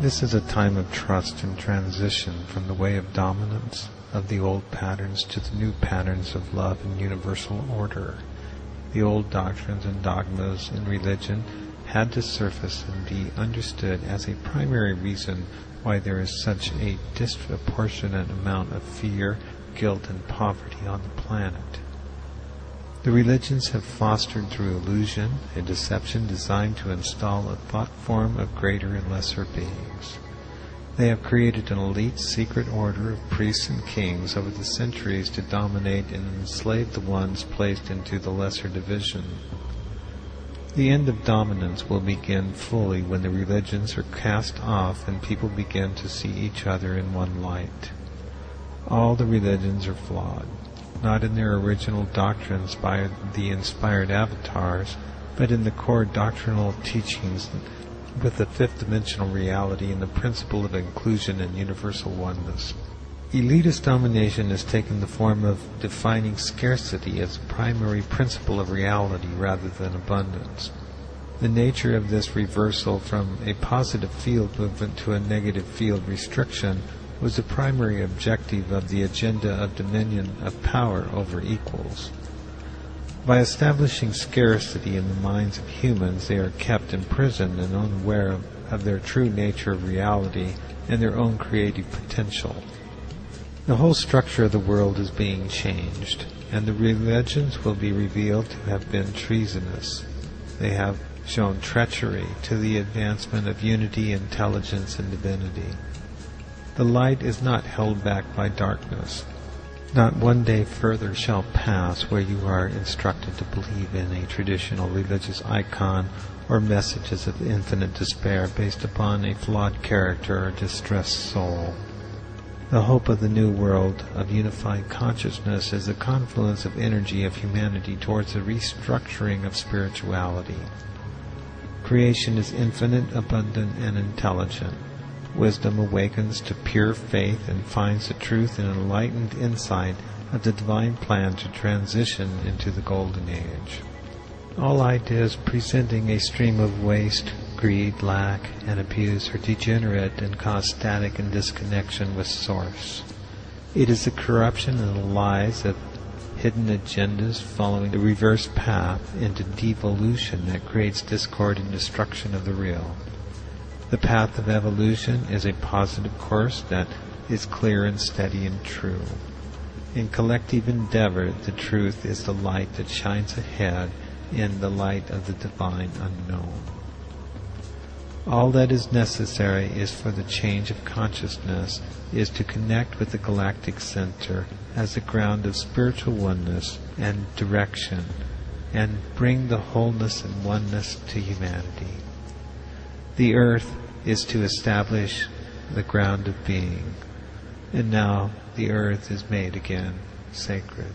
This is a time of trust and transition from the way of dominance of the old patterns to the new patterns of love and universal order. The old doctrines and dogmas in religion had to surface and be understood as a primary reason why there is such a disproportionate amount of fear, guilt, and poverty on the planet. The religions have fostered through illusion a deception designed to install a thought form of greater and lesser beings. They have created an elite secret order of priests and kings over the centuries to dominate and enslave the ones placed into the lesser division. The end of dominance will begin fully when the religions are cast off and people begin to see each other in one light. All the religions are flawed, not in their original doctrines by the inspired avatars, but in the core doctrinal teachings with the fifth-dimensional reality and the principle of inclusion and universal oneness. Elitist domination has taken the form of defining scarcity as a primary principle of reality rather than abundance. The nature of this reversal from a positive field movement to a negative field restriction was the primary objective of the agenda of dominion of power over equals. By establishing scarcity in the minds of humans, they are kept imprisoned and unaware of their true nature of reality and their own creative potential. The whole structure of the world is being changed, and the religions will be revealed to have been treasonous. They have shown treachery to the advancement of unity, intelligence, and divinity. The light is not held back by darkness. Not one day further shall pass where you are instructed to believe in a traditional religious icon or messages of infinite despair based upon a flawed character or distressed soul. The hope of the new world of unified consciousness is the confluence of energy of humanity towards the restructuring of spirituality. Creation is infinite, abundant, and intelligent. Wisdom awakens to pure faith and finds the truth and enlightened insight of the divine plan to transition into the golden age. All ideas presenting a stream of waste, greed, lack, and abuse are degenerate and cause static and disconnection with Source. It is the corruption and the lies of hidden agendas following the reverse path into devolution that creates discord and destruction of the real. The path of evolution is a positive course that is clear and steady and true. In collective endeavor, the truth is the light that shines ahead in the light of the divine unknown. All that is necessary is for the change of consciousness is to connect with the galactic center as the ground of spiritual oneness and direction, and bring the wholeness and oneness to humanity. The earth is to establish the ground of being, and now the earth is made again sacred.